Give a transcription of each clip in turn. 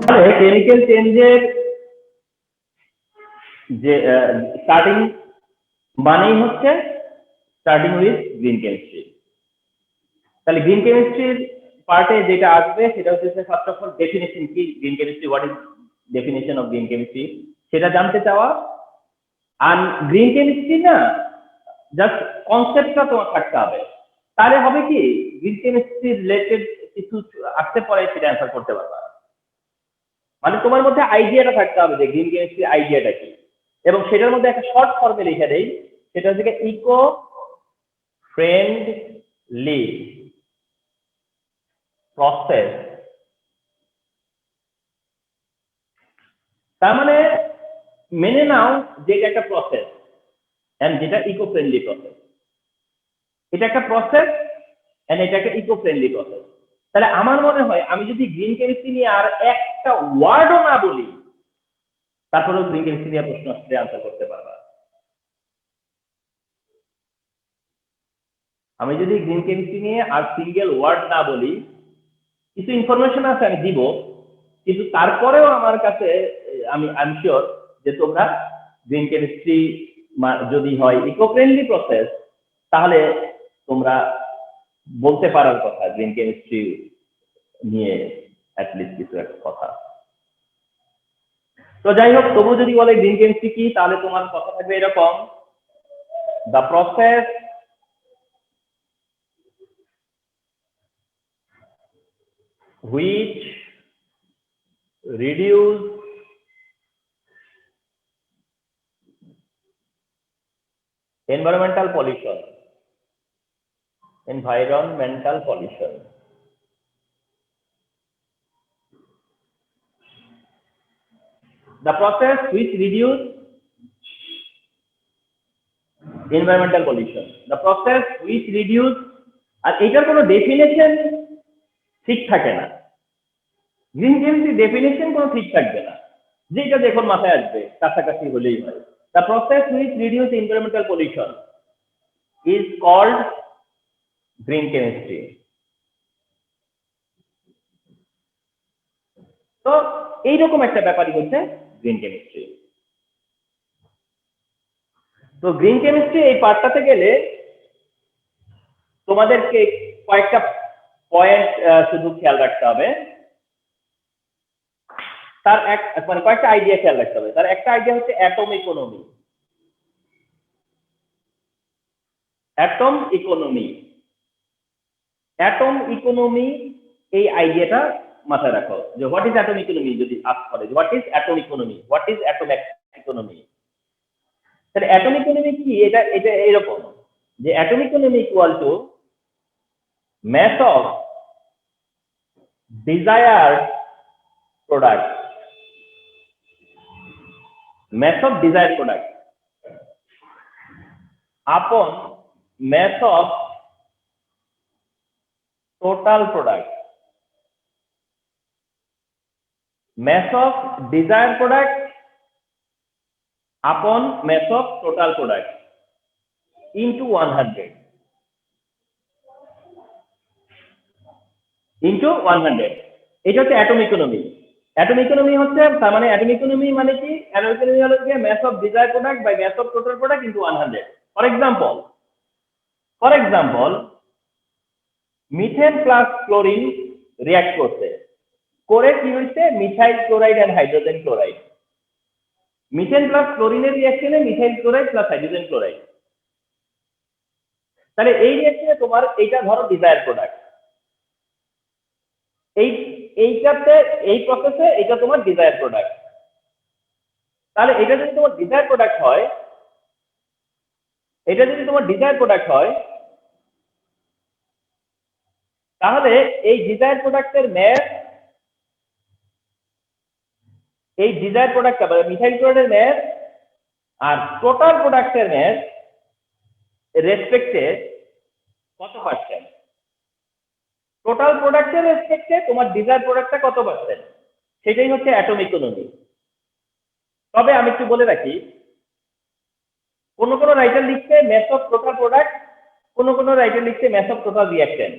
তাহলে কেমিক্যাল চেঞ্জের যে স্টার্টিং মানেই হচ্ছে স্টার্টিং উইথ গ্রিন কেমিস্ট্রি। তাহলে গ্রিন কেমিস্ট্রির পার্টে যেটা আসবে সেটা হচ্ছে ফার্স্ট অফ অল ডেফিনেশন কি green chemistry, what is definition of green chemistry সেটা জানতে চাওয়া। আর গ্রিন কেমিস্ট্রি না জাস্ট কনসেপ্টটা তোমার থাকতে হবে, তাহলে হবে কি গ্রিন কেমিস্ট্রি রিলেটেড কিছু আসতে পরে সেটা অ্যান্সার করতে পারবা। মানে তোমার মধ্যে আইডিয়াটা থাকতে হবে যে গ্রিন কেমিস্ট্রি আইডিয়াটা কি, এবং সেটার মধ্যে একটা শর্ট ফর্মে লিখে দেই, সেটা হচ্ছে ইকো ফ্রেন্ডলি প্রসেস। তার মানে মেনে নাও যে এটা একটা প্রসেস, এন্ড যেটা ইকো ফ্রেন্ডলি প্রসেস। এটা একটা প্রসেস এন্ড এটা একটা ইকো ফ্রেন্ডলি প্রসেস। তাহলে আমার মনে হয় আমি যদি গ্রিন কেমিস্ট্রি নিয়ে আর একটা ওয়ার্ডও না বলি, তারপরেও গ্রিন কেমিস্ট্রি নিয়ে প্রশ্ন আসলে আনসার করতে পারবা। আমি যদি গ্রিন কেমিস্ট্রি নিয়ে আর সিঙ্গেল ওয়ার্ড না বলি, কিছু ইনফরমেশন আছে আমি দিব, কিন্তু তারপরেও আমার কাছে আমি শিওর যে তোমরা গ্রিন কেমিস্ট্রি যদি হয় ইকো ফ্রেন্ডলি প্রসেস, তাহলে তোমরা বলতে পারার কথা গ্রিন কেমিস্ট্রি নিয়ে অ্যাটলিস্ট কিছু একটা কথা। তো যাই হোক, তবু যদি বলে গ্রিন কেমিস্ট্রি কি, তাহলে তোমার কথা থাকবে এরকম: the process which reduce environmental pollution. The process which reduce environmental pollution. The process which reduce, আর এটার কোনো ডেফিনেশন ঠিক থাকে না। গ্রিন কেমিস্ট্রি ডেফিনেশন কোনো ঠিক থাকবে না, যেটা দেখুন মাথায় আসবে কাছাকাছি হলেই হয়। The process which reduce environmental pollution is called green chemistry. তো এইরকম একটা ব্যাপারই হচ্ছে গ্রিন কেমিস্ট্রি। তো গ্রিন কেমিস্ট্রি এই পার্টটাতে গেলে তোমাদেরকে কয়েকটা পয়েন্ট শুধু খেয়াল রাখতে হবে। তার মানে কয়েকটা আইডিয়া খেয়াল রাখতে হবে। তার একটা আইডিয়া হচ্ছে atom economy. Atom economy, atom economy, এই আইডিয়াটা মাথায় রাখো যে হোয়াট ইজ অ্যাটম ইকোনমি। যদি আস্ক করে what is atom economy, what is atom economy, তাহলে অ্যাটম ইকোনমি কি? এটা এটা এরকম যে atom economy equal to mass of desired product, mass of desired product upon mass of total product. Mass of desired product upon mass of total product into 100 into 100। এটা হচ্ছে atom economy. Atom economy হচ্ছে, তার মানে atom economy মানে কি? Atom economy হলো যে mass of desired product by mass of total product into 100। For example methane plus chlorine react করছে, করে কি হইছে? Methyl chloride and hydrogen chloride. Methane plus ক্লোরিনের রিঅ্যাকশনে methyl chloride plus hydrogen chloride. তাহলে এই রিঅ্যাকশনে তোমার এইটা ধরো ডিজায়ার প্রোডাক্ট, এইটাতে এই প্রসেসে এটা তোমার ডিজায়ার প্রোডাক্ট। তাহলে এটা যদি তোমার ডিজায়ার প্রোডাক্ট হয়, এটা যদি তোমার ডিজায়ার প্রোডাক্ট হয়, তাহলে এই ডিজায়ার প্রোডাক্টের ম্যাস, এই ডিজায়ার প্রোডাক্টটা মানে মিথাইল ক্লোরাইডের ম্যাস আর টোটাল প্রোডাক্টের ম্যাস রেসপেক্টে কত পার্সেন্ট? টোটাল প্রোডাক্টের রেসপেক্টে তোমার ডিজায়ার প্রোডাক্টটা কত পার্সেন্ট, সেটাই হচ্ছে অ্যাটম ইকোনমি। তবে আমি একটু বলে রাখি, কোন কোন রাইটার লিখছে ম্যাস অফ টোটাল প্রোডাক্ট, কোন কোন রাইটার লিখছে ম্যাস অফ টোটাল রিঅ্যাকশন।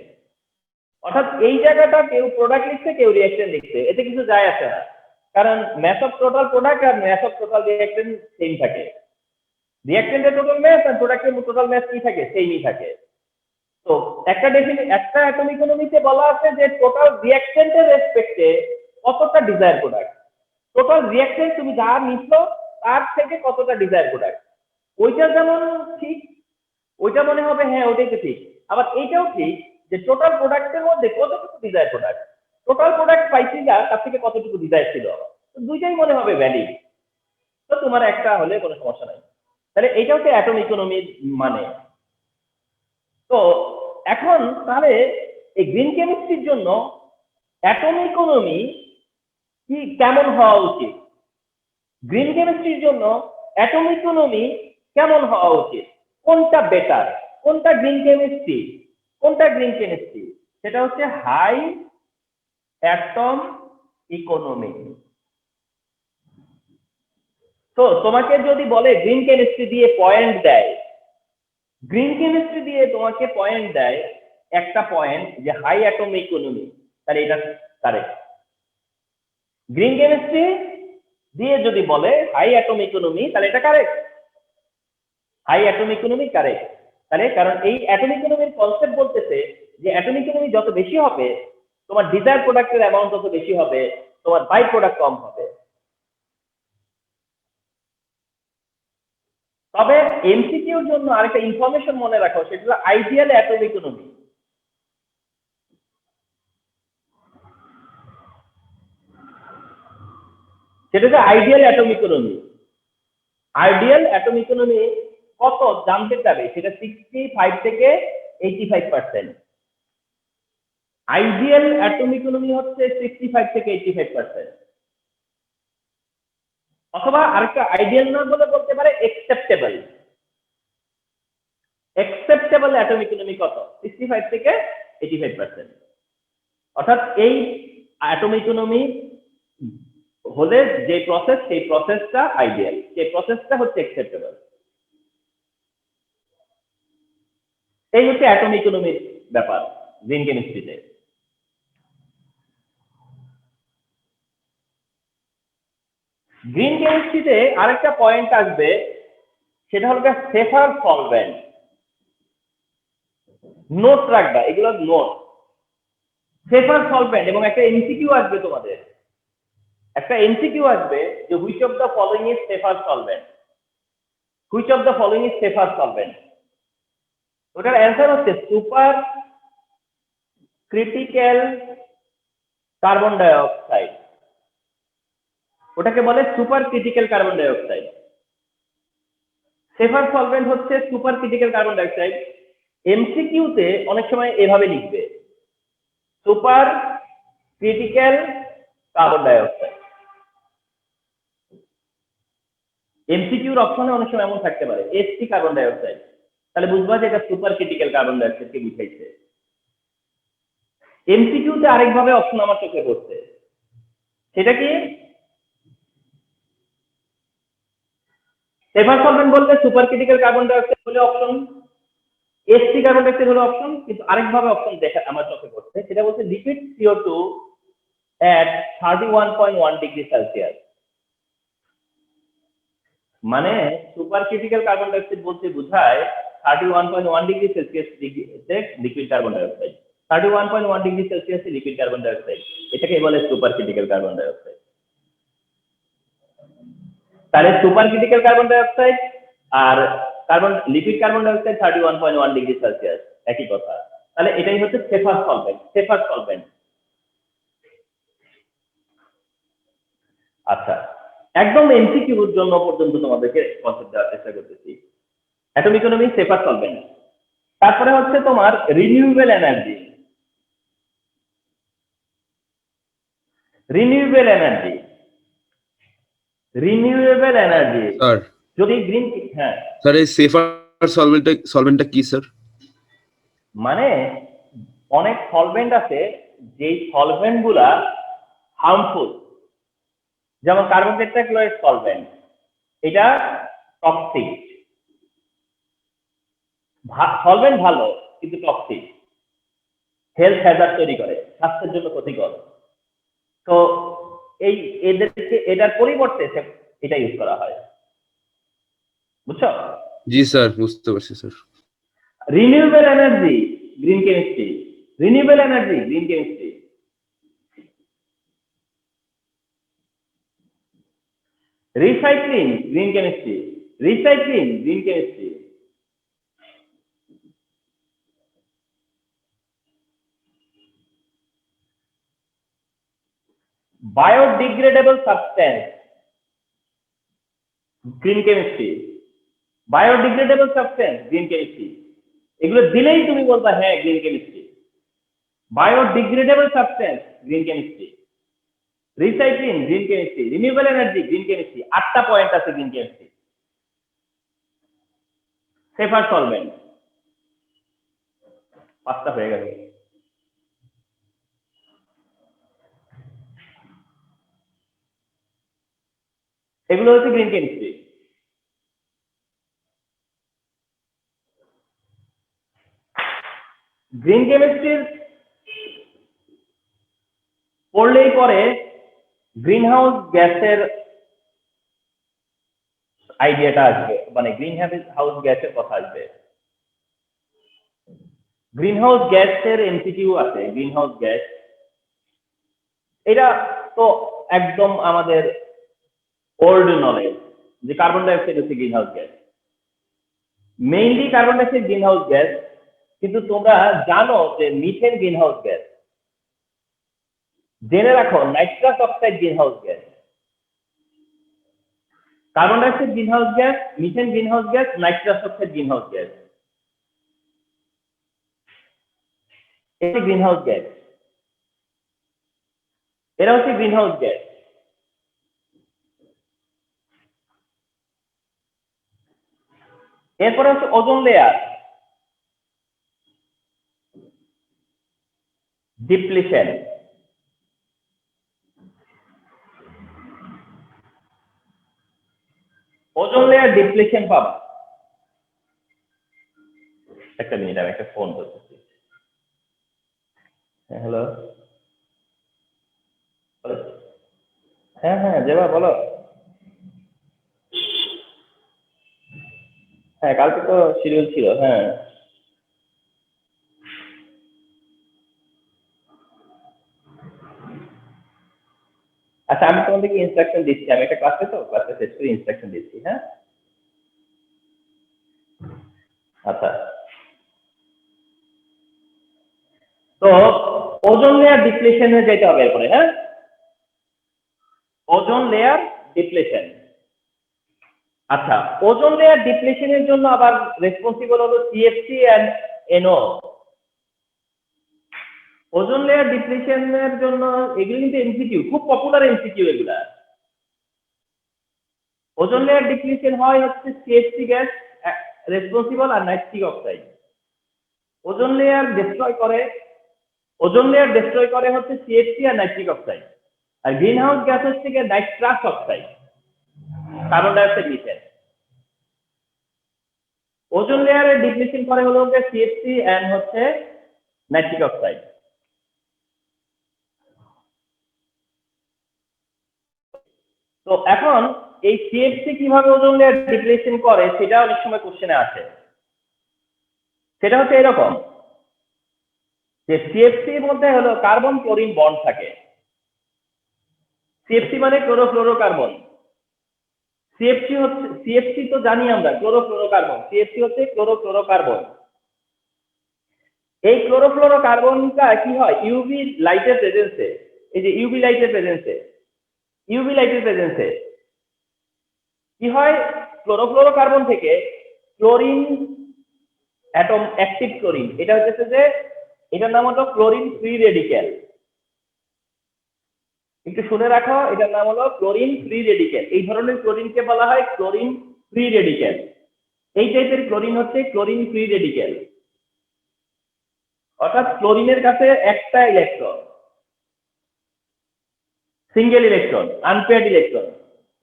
অর্থাৎ এই জায়গাটা কেউ প্রোডাক্ট লিখছে, কেউ রিঅ্যাকশন লিখছে, এতে কিছু যায় আসে না। কারণ mass of total product আর mass of total reactant same থাকে। রিঅ্যাকট্যান্টের টোটাল mass আর প্রোডাক্টের টোটাল mass কি থাকে, সেমই থাকে। তো একটা অ্যাটম ইকোনমিতে বলা আছে যে টোটাল রিঅ্যাকট্যান্টের রেসপেক্টে কতটা ডিজায়ার প্রোডাক্ট, টোটাল রিঅ্যাকট্যান্ট তুমি যা নিচ্ছ তার থেকে কতটা ডিজায়ার প্রোডাক্ট, ওইটা যেমন ঠিক, ওইটা মনে হবে হ্যাঁ ওইটাই তো ঠিক। আবার এইটাও ঠিক যে টোটাল প্রোডাক্টের মধ্যে কতটুকু ডিজায়ার প্রোডাক্ট, টোটাল প্রোডাক্ট পাইছি না তার থেকে কতটুকু ডিজায়ার ছিল, তো দুইটাই মনে হবে ভ্যালিড। তো তোমার একটা হলে কোনো সমস্যা নাই। তাহলে এইটা হচ্ছে অ্যাটম ইকোনমির মানে। তো এখন তাহলে এই গ্রিন কেমিস্ট্রির জন্য অ্যাটম ইকোনমি কি কেমন হওয়া উচিত, গ্রিন কেমিস্ট্রির জন্য অ্যাটম ইকোনমি কেমন হওয়া উচিত, কোনটা বেটার, কোনটা গ্রিন কেমিস্ট্রি, কোনটা গ্রিন কেমিস্ট্রি, সেটা হচ্ছে হাই অ্যাটম ইকোনমি। তো তোমাকে যদি বলে গ্রিন কেমিস্ট্রি দিয়ে পয়েন্ট দেয়, গ্রিন কেমিস্ট্রি দিয়ে তোমাকে পয়েন্ট দেয় একটা পয়েন্ট যে হাই অ্যাটম ইকোনমি, তাহলে এটা কারেক্ট। গ্রিন কেমিস্ট্রি দিয়ে যদি বলে হাই অ্যাটম ইকোনমি তাহলে এটা correct, high atom economy correct. তাহলে কারণ এই অ্যাটম ইকোনমির কনসেপ্ট বলতেছে যে অ্যাটম ইকোনমি যত বেশি হবে তোমার ডিজায়ার প্রোডাক্টের অ্যামাউন্ট তত বেশি হবে, তোমার বাই প্রোডাক্ট কম হবে। তবে এমসিকিউর জন্য আরেকটা ইনফরমেশন মনে রাখো, সেটা হলো আইডিয়াল অ্যাটম ইকোনমি। সেটা হচ্ছে ideal atom economy. Ideal atom economy কত জানতে চাবে, সেটা 65 থেকে 85%। আইডিয়াল অ্যাটম ইকোনমি হচ্ছে 65 থেকে 85%। অথবা আরেকটা আইডিয়াল না বলে বলতে পারে একসেপ্টেবল। একসেপ্টেবল অ্যাটম ইকোনমি কত, 65 থেকে 85%। অর্থাৎ এই অ্যাটম ইকোনমি হলে যে প্রসেস, সেই প্রসেসটা আইডিয়াল, সেই প্রসেসটা হচ্ছে একসেপ্টেবল। এই হচ্ছে অ্যাটম ইকোনমির ব্যাপার গ্রিন কেমিস্ট্রিতে। গ্রিন কেমিস্ট্রিতে আরেকটা পয়েন্ট আসবে, সেটা হলো সেফার সলভেন্ট। নোট রাখবা, এগুলো নোট। সেফার সলভেন্ট, এবং একটা এমসিকিউ আসবে তোমাদের, একটা এমসিকিউ আসবে যে which of the following is safer solvent, which of the following is safer solvent. ওটার অ্যান্সার হচ্ছে super critical carbon dioxide. ওটাকে বলে super critical carbon dioxide. Safer solvent হচ্ছে super critical carbon dioxide. এমসিকিউতে অনেক সময় এভাবে লিখবে, super critical carbon dioxide. এমসিকিউর অপশনে অনেক সময় এমন থাকতে পারে এসটি কার্বন ডাই অক্সাইড, তাহলে বুঝবা যে এটা সুপার ক্রিটিক্যাল কার্বন ডাই অক্সাইডকে বুঝাইছে। এমসিকিউতে আরেকভাবে অপশন আমার চোখে পড়ছে, সেটা কি সেফার সলভেন্ট বলতে super critical carbon die oxide হলে option, ST carbon die oxide হলে অপশন, কিন্তু আরেকভাবে অপশন দেখা আমার চোখে পড়ছে, সেটা বলছে liquid CO2 at 31.1 degree Celsius. মানে super critical carbon die oxide বলতে বোঝায় 31.1 degree সেলসিয়াসে liquid carbon die oxide, 31.1 degree সেলসিয়াসে liquid carbon die oxide, এটাকে বলে super critical carbon die oxide. তাহলে super critical carbon die oxide আর liquid carbon die oxide 31.1 degree Celsius একই কথা। তাহলে এটাই হচ্ছে সেফার সলভেন্ট, সেফার সলভেন্ট। আচ্ছা, একদম এমসিকিউর জন্য পর্যন্ত তোমাদেরকে কনসেপ্ট দেওয়ার চেষ্টা করতেছি। Atom economy, safer solvent. তারপরে হচ্ছে তোমার renewable energy. Renewable energy, renewable energy sir যদি গ্রিন, হ্যাঁ স্যার এই সেফার সলভেন্টটা কি স্যার? মানে অনেক সলভেন্ট আছে যেই সলভেন্ট গুলা হার্মফুল, যেমন কার্বন টেট্রাক্লোরাইড সলভেন্ট, এটা টক্সিক। সলভেন্ট ভালো কিন্তু টক্সিক, হেলথ হ্যাজার্ড তৈরি করে, স্বাস্থ্যের জন্য ক্ষতিকর। তো এই এদেরকে এটার পরিবর্তে এটা ইউজ করা হয়, বুঝছো? জি স্যার, বুঝতে পারছি sir. Renewable energy green chemistry, renewable energy green chemistry. Recycling green chemistry, recycling green chemistry. Biodegradable substance green chemistry, biodegradable substance green chemistry. এগুলো দিলেই তুমি বলবা হ্যাঁ green chemistry. Biodegradable substance green chemistry, recycling green chemistry, renewable energy green chemistry. 8টা point আছে green chemistry. Safer solvent 5টা হয়ে গেল। এগুলো হচ্ছে গ্রিন কেমিস্ট্রি। গ্রিন কেমিস্ট্রির পড়লেই পরে গ্রিন হাউস গ্যাসের আইডিয়াটা আসবে, মানে গ্রিন হাউস গ্যাসের কথা আসবে। গ্রিন হাউস গ্যাসের এমসিকিউ আছে। গ্রিন হাউস গ্যাস এটা তো একদম আমাদের ওল্ড নলেজ যে কার্বন ডাই অক্সাইড হচ্ছে green house gas, mainly carbon dioxide green house gas. কিন্তু তোমরা জানো যে মিথেন গ্রিন হাউস গ্যাস, জেনে রাখো nitrous oxide green house gas. Carbon dioxide green house gas, methane green house gas, nitrous oxide green house gas. এটা green house gas, এরা হচ্ছে green house gas. এরপরে হচ্ছে ozone layer depletion. Ozone layer depletion পাবা। একটা minute, আমি একটা phone করতেছি। হ্যালো, হ্যাঁ হ্যাঁ জেবা বলো। হ্যাঁ কালকে তো শিডিউল ছিল। হ্যাঁ আচ্ছা, আমি তোমাদেরকে ইনস্ট্রাকশন দিচ্ছি। আমি একটা ক্লাসে শেষ করে ইনস্ট্রাকশন দিচ্ছি। হ্যাঁ আচ্ছা, তো ওজোন লেয়ার ডিপ্লেশনে যেতে হবে এরপরে। হ্যাঁ, ওজোন লেয়ার ডিপ্লেশন। আচ্ছা, ওজোন লেয়ার ডিপ্লেশনের জন্য আবার রেসপন্সিবল হলো CFC and NO. Ozone layer ডিপ্লেশনের জন্য এগুলো কিন্তু এমসিকিউ, খুব পপুলার এমসিকিউ এগুলা। ওজোন লেয়ার ডিপ্লেশন হয় হচ্ছে সিএফসি গ্যাস রেসপন্সিবল আর nitric oxide. Ozone layer destroy করে হচ্ছে সিএফসি আর নাইট্রিক অক্সাইড। আর গ্রিন হাউস গ্যাস হচ্ছে nitrous oxide, carbon die oxide, methane. Ozone লেয়ারের ডিপ্লেশন করে হলো সিএফসি এন্ড হচ্ছে নাইট্রিক অক্সাইড। তো এখন এই সিএফসি কিভাবে ওজোন লেয়ার ডিপ্লেশন করে সেটা অনেক সময় কোশ্চেনে আসে। সেটা হচ্ছে এরকম যে সিএফসি এর মধ্যে হলো কার্বন ক্লোরিন বন্ড থাকে। সিএফসি মানে ক্লোরোফ্লোরোকার্বন। সিএফসি তো জানি আমরা ক্লোরোফ্লোরোকার্বন। সিএফসি হচ্ছে ক্লোরোফ্লোরোকার্বন। এই ক্লোরোফ্লোরোকার্বনটা কি হয় ইউভি লাইটের প্রেজেন্সে, এই যে ইউভি লাইটের প্রেজেন্সে কি হয়, ক্লোরোফ্লোরোকার্বন থেকে ক্লোরিন অ্যাটম, অ্যাক্টিভ ক্লোরিন, এটা হচ্ছে যে এটার নাম হলো ক্লোরিন ফ্রি রেডিক্যাল। একটু শুনে রাখো, এটার নাম হলো ক্লোরিন ফ্রি রেডিক্যাল। এই ধরনের ক্লোরিনকে বলা হয় ক্লোরিন ফ্রি রেডিক্যাল। এই টাইপের ক্লোরিন হচ্ছে ক্লোরিন ফ্রি রেডিক্যাল। অর্থাৎ ক্লোরিনের কাছে একটা electron, single electron, unpaired electron,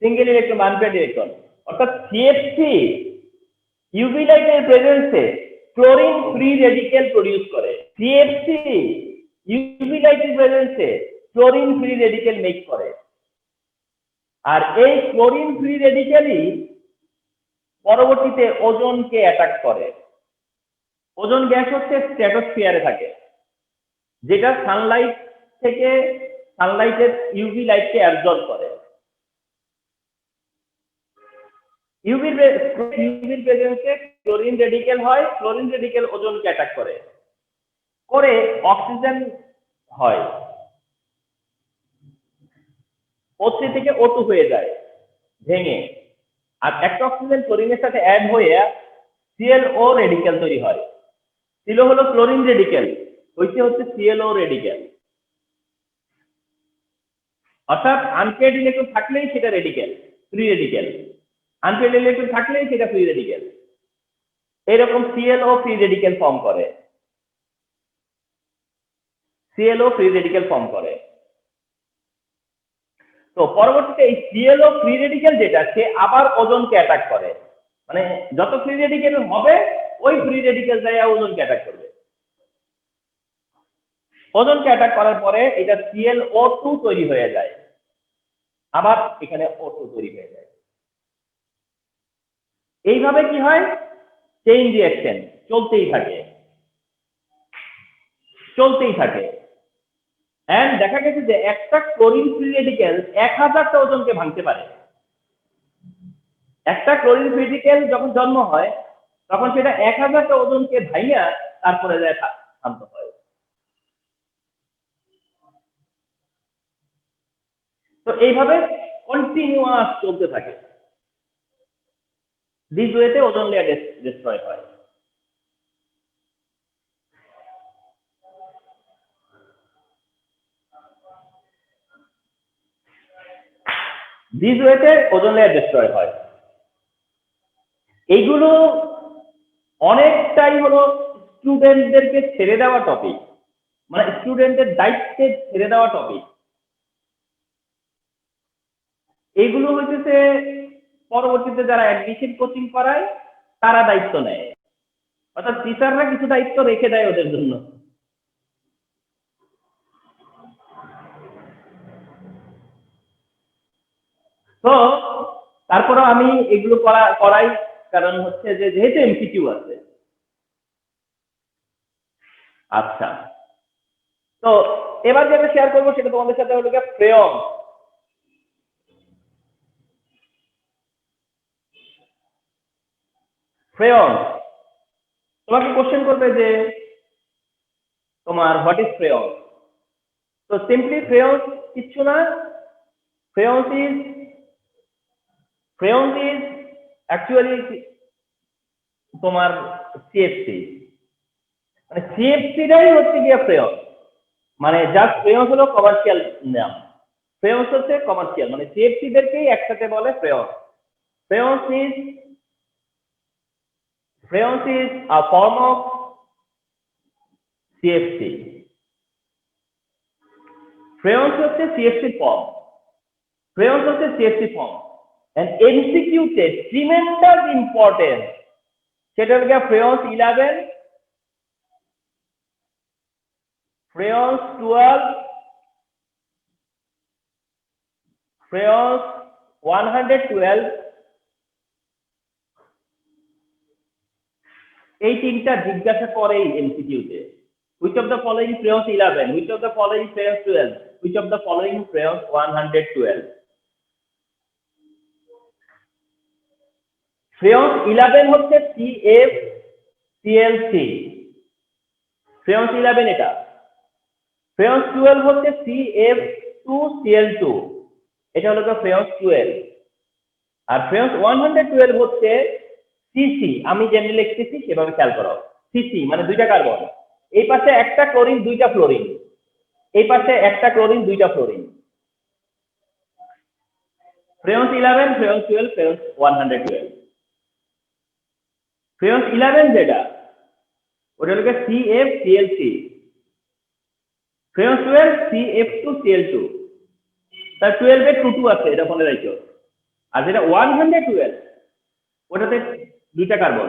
single electron, unpaired electron. অর্থাৎ সিএফসি ইউভি লাইটের প্রেজেন্সে ক্লোরিন ফ্রি রেডিক্যাল প্রডিউস করে। সিএফসি ইউভি লাইটের প্রেজেন্সে ক্লোরিন ফ্রি রেডিক্যাল মেক করে। আর এই ক্লোরিন ফ্রি রেডিক্যালই পরবর্তীতে ওজনকে অ্যাটাক করে। ওজোন গ্যাস হচ্ছে স্ট্র্যাটোস্ফিয়ারে থাকে, যেটা সানলাইট থেকে সানলাইটের ইউভি লাইটকে অ্যাবজর্ব করে। ইউভির প্রেজেন্সে ক্লোরিন রেডিক্যাল হয়, ক্লোরিন রেডিক্যাল ওজনকে অ্যাটাক করে অক্সিজেন হয়, O3 থেকে O2 হয়ে যায় ভেঙে, আর একটা অক্সিজেন ক্লোরিনের সাথে অ্যাড হয়ে ClO রেডিক্যাল তৈরি হয়। ClO হলো ক্লোরিন রেডিক্যাল, হচ্ছে ClO রেডিক্যাল। অর্থাৎ আনপেয়ার্ড ইলেকট্রন থাকলেই সেটা radical, free radical. Unpaired electron থাকলেই সেটা ফ্রি রেডিক্যাল। এরকম ClO ফ্রি রেডিক্যাল ফর্ম করে, ClO ফ্রি রেডিক্যাল ফর্ম করে। তো পরবর্তীতে এই ClO ফ্রি রেডিক্যাল যেটা, সে আবার ওজনকে অ্যাটাক করে। মানে যত ফ্রি রেডিক্যাল হবে ওই ফ্রি রেডিক্যাল যায় ওজনকে অ্যাটাক করবে। ওজনকে অ্যাটাক করার পরে এটা ClO2 তৈরি হয়ে যায়, আবার এখানে O2 তৈরি হয়ে যায়। এইভাবে কি হয়, চেইন রিঅ্যাকশন চলতেই থাকে। এন্ড দেখা গেছে যে একটা ক্লোরিন ফ্রি রেডিক্যাল 1000টা ওজনকে ভাঙতে পারে। একটা ক্লোরিন ফ্রি রেডিক্যাল যখন জন্ম হয় তখন সেটা 1000টা ওজনকে ভাঙিয়া তারপরে যায় শান্ত হয়। তো এইভাবে কন্টিনিউয়াস চলতে থাকে। দিস ওয়েতে ওজোন লেয়ার ডিস্ট্রয় হয়। দিস ওয়েতে ওজোন লেয়ার ডিস্ট্রয় হয়। এইগুলো অনেকটাই হলো স্টুডেন্টদেরকে ছেড়ে দেওয়া টপিক, মানে স্টুডেন্টের দায়িত্বে ছেড়ে দেওয়া টপিক। এইগুলো হচ্ছে পরবর্তীতে যারা অ্যাডমিশন কোচিং করায় তারা দায়িত্ব নেয়, অর্থাৎ টিচাররা কিছু দায়িত্ব রেখে দেয় ওদের জন্য। তো তারপরে আমি এগুলো করাই, কারণ হচ্ছে যে যেহেতু এমসিকিউ আছে। আচ্ছা, তো এবার যেটা শেয়ার করবো সেটা তোমাদের সাথে হলো ফ্রেয়ন। ফ্রেয়ন তোমাকে কোশ্চেন করবে যে তোমার হোয়াট ইজ ফ্রেয়ন। তো সিম্পলি ফ্রেয়ন কিচ্ছু না, ফ্রেয়ন ইজ অ্যাকচুয়ালি তোমার সিএফসি, মানে সিএফসিটাই হচ্ছে গিয়ে ফ্রেয়ন। মানে জাস্ট ফ্রেয়ন হলো কমার্শিয়াল নাম, ফ্রেয়ন হচ্ছে কমার্শিয়াল, মানে সিএফসি দেরকেই একসাথে বলে freon. Freon is a form of CFC. Freon হচ্ছে সিএফসি ফর্ম, ফ্রেয়ন হচ্ছে সিএফসি ফর্ম। এন্ড এমসিকিউতে ট্রিমেন্ডাস ইম্পর্টেন্স, সেটা হলো ফ্রেয়ন 11, ফ্রেয়ন 12, ফ্রেয়ন 112। এই তিনটা জিজ্ঞাসা করে এমসিকিউতে, which of the following freon 11, which of the following freon 12, which of the following freon 112। Freon 11 হচ্ছে CFCl3, ফ্রেয়ন 11 এটা। ফ্রেয়ন 12 হচ্ছে CF2Cl2, এটা হলো ফ্রেয়ন 12। আর ফ্রেয়ন 112 হচ্ছে সিসি, আমি যেমনি লিখতেছি সেভাবে খেয়াল করো। সিসি মানে দুইটা কার্বন, এই পাশে একটা ক্লোরিন দুইটা ফ্লোরিন, এই পাশে একটা ক্লোরিন দুইটা fluorine. Freon 11, freon 12, freon 112। Freon 11 যেটা, ওটা হলো CFCl3, ফ্রেয়ন 12 CF2Cl2। তার 12 এ 2 আছে, এটা মনে রাখো। আর যেটা 112 ওটাতে দুইটা কার্বন,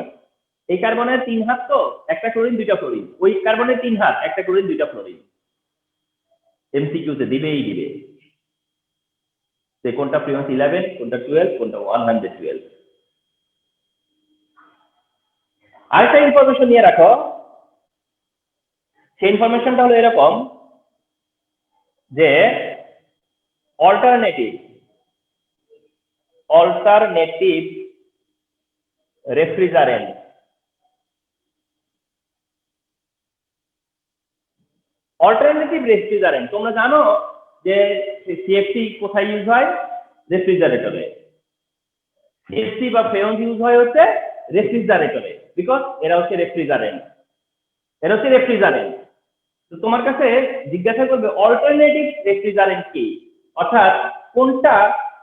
এই কার্বনের 3 হাত, তো একটা ক্লোরিন দুইটা ফ্লোরিন, ওই কার্বনের 3 হাত, একটা ক্লোরিন দুইটা ফ্লোরিন। এমসিকিউতে দিবেই দিবে। যে কোনটা ফ্রিকোয়েন্সি 11, কোনটা 12, কোনটা 112। আরেকটা ইনফরমেশন নিয়ে রাখো, সেই ইনফরমেশনটা হলো এরকম যে অল্টারনেটিভ রেফ্রিজারেন্ট, তোমরা জানো যে সিএফসি কোথায় ইউজ হয়? রেফ্রিজারেটরে। সিএফসি বা ফ্রেয়ন ইউজ হয় হচ্ছে রেফ্রিজারেটরে, বিকজ এরা হচ্ছে রেফ্রিজারেন্ট। তো তোমার কাছে জিজ্ঞাসা করবে অল্টারনেটিভ রেফ্রিজারেন্ট কি, অর্থাৎ কোনটা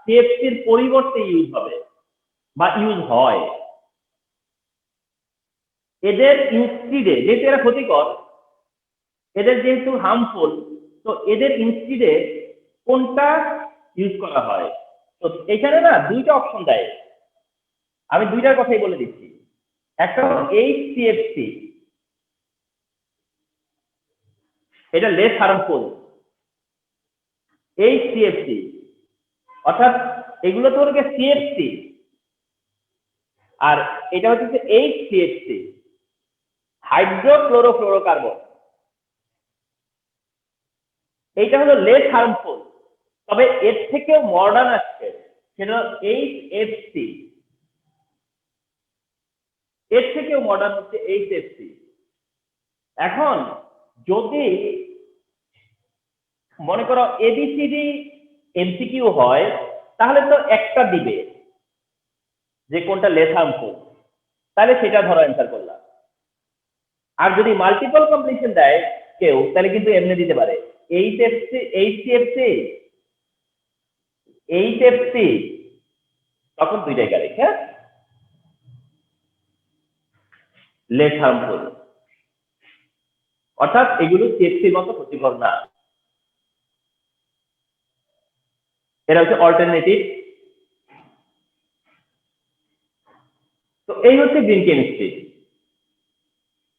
সিএফসির পরিবর্তে ইউজ হবে বা ইউজ হয়। এদের ইনস্টিডে, যেহেতু এরা ক্ষতিকর, এদের যেহেতু হার্মফুল, তো এদের ইনস্টিডে কোনটা ইউজ করা হয়? তো এখানে না দুইটা অপশন দেয়, আমি দুইটার কথাই বলে দিচ্ছি। একটা হলো HCFC, এটা লেস হার্মফুল। HCFC অর্থাৎ এগুলো তো হচ্ছে সিএফসি, আর এটা হচ্ছে HCFC, হাইড্রোক্লোরোফ্লোরোকার্বন। এইটা হলো লেস হার্মফুল, তবে এর থেকেও মডার্ন আসছে, সেটা HFC। এর থেকেও মডার্ন হচ্ছে HFC। এখন যদি মনে করো ABCD MCQ হয়, তাহলে তো একটা দিবে যে কোনটা লেস হার্মফুল, তাহলে সেটা ধরো অ্যান্সার করলাম। আর যদি মাল্টিপল কমপ্লিশন দেয় কেউ, তাহলে কিন্তু এমনি দিতে পারে HFC, তখন দুইটাই কারেক্ট। হ্যাঁ, লেস হার্মফুল, অর্থাৎ এগুলো সিএফসির মতো ক্ষতিকর না। এটা হচ্ছে অল্টারনেটিভ। তো এই হচ্ছে গ্রিন কেমিস্ট্রি।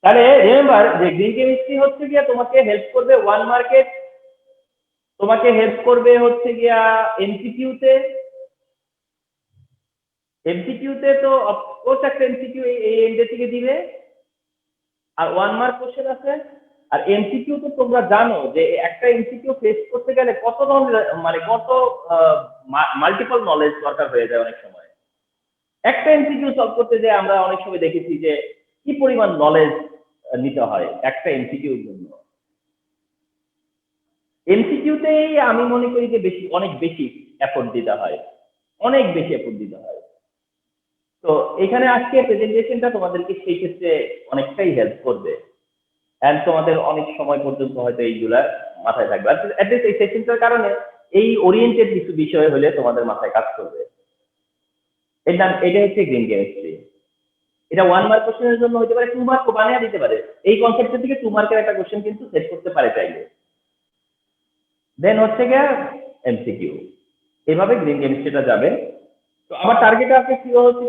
তাহলে রিমেম্বার যে গ্রিন কেমিস্ট্রি হচ্ছে গিয়া তোমাকে হেল্প করবে 1 মার্কে, তোমাকে হেল্প করবে হচ্ছে গিয়া এমসিকিউতে। এমসিকিউতে তো অফকোর্স একটা এমসিকিউ এই এন্ডে থেকে দিবে, আর 1 মার্ক কোশ্চেন আছে। আর এমসিকিউ তো তোমরা জানো যে একটা এমসিকিউ ফেস করতে গেলে কত ধরনের, মানে কত মাল্টিপল নলেজ দরকার হয়ে যায় অনেক সময়। একটা এমসিকিউ সলভ করতে যে আমরা অনেক সময় দেখেছি যে কি পরিমাণ নলেজ নিতে হয় একটা এমসিকিউর জন্য। এমসিকিউতেই আমি মনে করি যে অনেক বেশি এফোর্ট দিতে হয়, অনেক বেশি এফোর্ট দিতে হয়। তো এখানে আজকে প্রেজেন্টেশনটা তোমাদেরকে সেই ক্ষেত্রে অনেকটাই হেল্প করবে, এন্ড তোমাদের অনেক সময় পর্যন্ত হয়তো এইগুলা মাথায় থাকবে। অ্যাটলিস্ট এই সেশনটার কারণে এই ওরিয়েন্টেড কিছু বিষয় হলে তোমাদের মাথায় কাজ করবে। এটা হচ্ছে গ্রিন কেমিস্ট্রি। এটা 1 মার্ক কোশ্চেনের জন্য হতে পারে, 2 মার্কও বানিয়ে দিতে পারে। এই কনসেপ্টের থেকে 2 মার্কের একটা কোশ্চেন কিন্তু সেট করতে পারে চাইলে। দেন হচ্ছে গিয়ে এমসিকিউ, এভাবে গ্রিন কেমিস্ট্রিটা যাবে। তো আমার টার্গেট আছে কি হচ্ছে